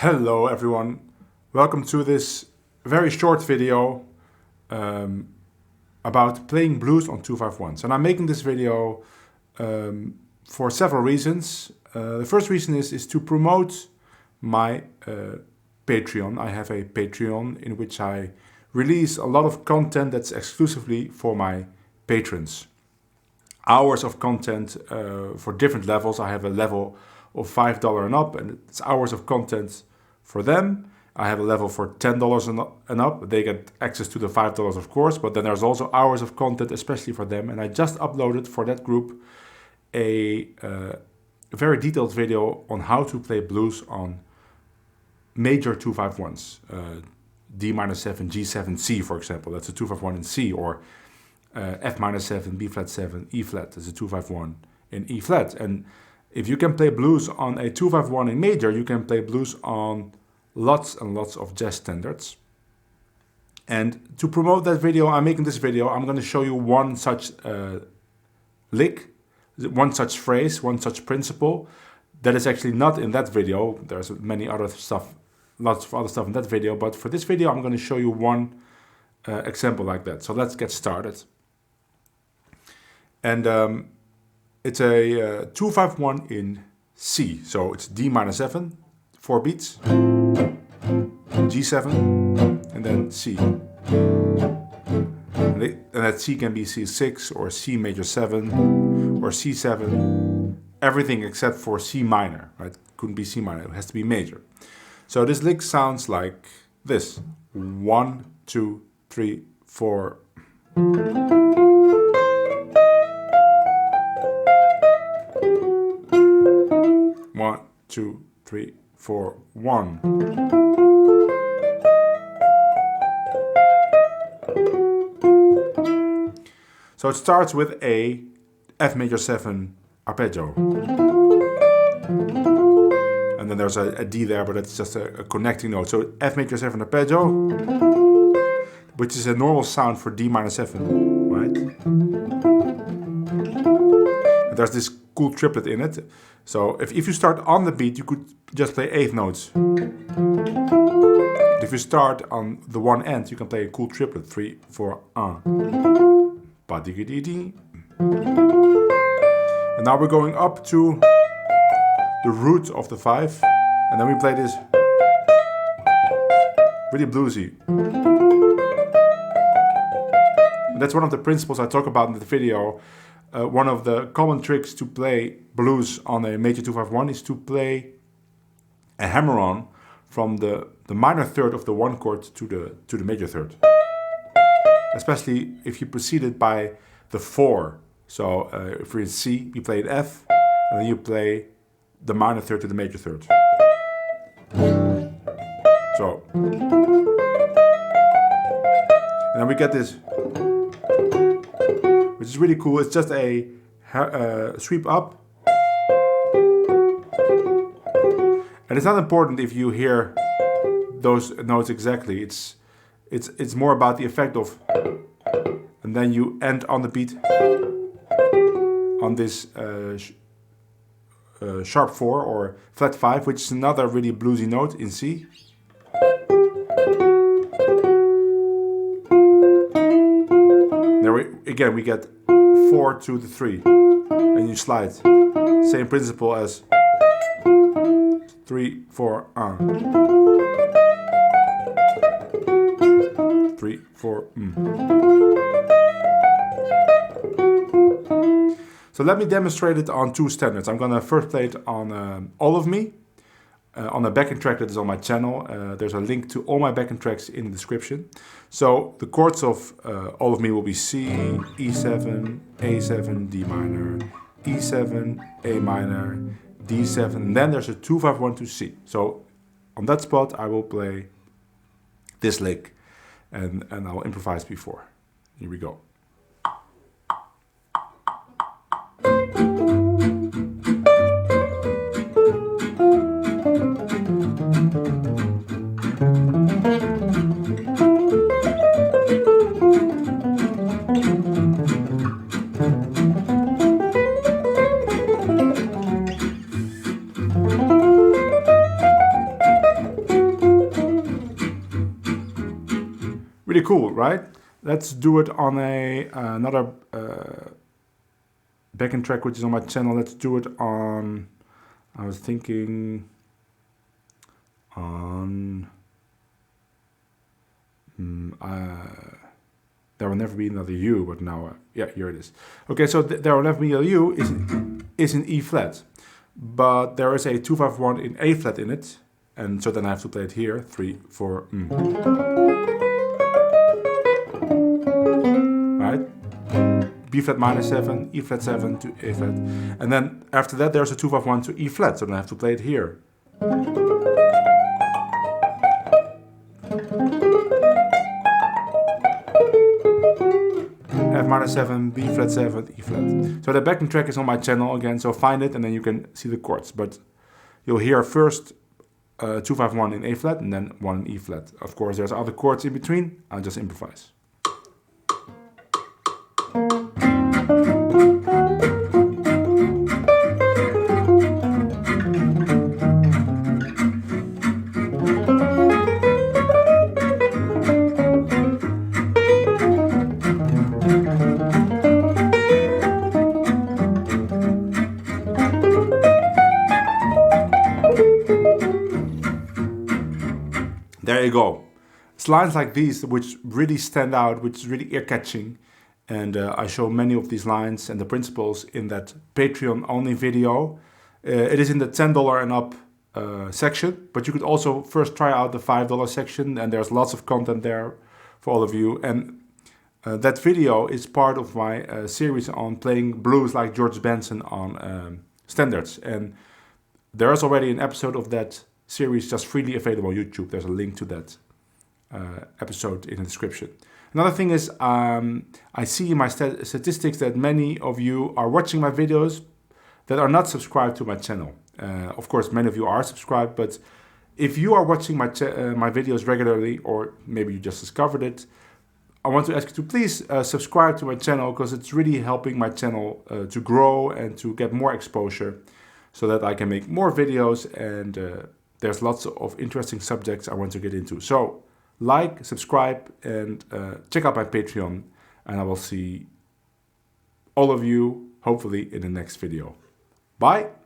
Hello everyone, welcome to this very short video about playing blues on 251s. And I'm making this video for several reasons. The first reason is to promote my Patreon. I have a Patreon in which I release a lot of content that's exclusively for my patrons. Hours of content for different levels. I have a level of $5 and up, and it's hours of content for them. I have a level for $10 and up. They get access to the $5, of course, but then there's also hours of content especially for them. And I just uploaded for that group a very detailed video on how to play blues on major 251s. D minor 7, G7, C, for example. That's a 251 in C, or F minor 7, B flat 7, E flat. That's a 251 in E flat. And if you can play blues on a 251 in major, you can play blues on lots and lots of jazz standards. And to promote that video, I'm making this video, I'm going to show you one such lick, one such phrase, one such principle that is actually not in that video. There's many other stuff, lots of other stuff in that video, but for this video, I'm going to show you one example like that. So let's get started. And it's a 251 in C. So it's D minor 7, 4 beats, G7, and then C. And that C can be C6 or C major 7 or C7. Everything except for C minor, right? Couldn't be C minor, it has to be major. So this lick sounds like this. 1, 2, 3, 4. 1, 2, 3, 4, 1. So it starts with a F major 7 arpeggio. And then there's a D there, but it's just a connecting note. So F major 7 arpeggio, which is a normal sound for D minor 7, right? And there's this cool triplet in it. So if you start on the beat, you could just play eighth notes. But if you start on the one end, you can play a cool triplet. 3, 4, 1. Ba-dee-dee-dee. And now we're going up to the root of the 5. And then we play this really bluesy. And that's one of the principles I talk about in the video. One of the common tricks to play blues on a major 251 is to play a hammer-on from the minor third of the 1 chord to the major third. Especially if you proceed it by the 4. So if you're in C, you play an F, and then you play the minor third to the major third. So, and then we get this, which is really cool. It's just a sweep up. And it's not important if you hear those notes exactly. It's more about the effect of, and then you end on the beat on this sharp 4 or flat 5, which is another really bluesy note in C. There we get 4 to the 3, and you slide. Same principle as 3, 4, 3, 4. So let me demonstrate it on 2 standards. I'm gonna first play it on All of Me, on a backing track that is on my channel. There's a link to all my backing tracks in the description. So the chords of All of Me will be C, E7, A7, D minor, E7, A minor, D7, and then there's a 251 to C. So on that spot I will play this lick and I'll improvise before. Here we go. Really cool, right? Let's do it on another backing track which is on my channel. Let's do it on, I was thinking on There Will Never Be Another You, but now, yeah, here it is. Okay, so There Will Never Be Another You is in E flat, but there is a 2-5-1 in A flat in it, and so then I have to play it here, 3, 4, right? B flat minor 7, E flat 7 to A flat, and then after that there's a 2-5-1 to E flat, so then I have to play it here. F minor 7, B flat 7, E flat. So the backing track is on my channel again, so find it and then you can see the chords. But you'll hear first 2-5-1 in A flat and then 1 in E flat. Of course there's other chords in between, I'll just improvise. There you go. It's lines like these which really stand out, which is really ear-catching. And I show many of these lines and the principles in that Patreon only video. It is in the $10 and up section, but you could also first try out the $5 section, and there's lots of content there for all of you. And that video is part of my series on playing blues like George Benson on standards. And there's already an episode of that series just freely available on YouTube. There's a link to that episode in the description. Another thing is, I see in my statistics that many of you are watching my videos that are not subscribed to my channel. Of course, many of you are subscribed, but if you are watching my videos regularly, or maybe you just discovered it, I want to ask you to please subscribe to my channel, because it's really helping my channel to grow and to get more exposure so that I can make more videos, and there's lots of interesting subjects I want to get into. So like, subscribe, and check out my Patreon, and I will see all of you hopefully in the next video. Bye!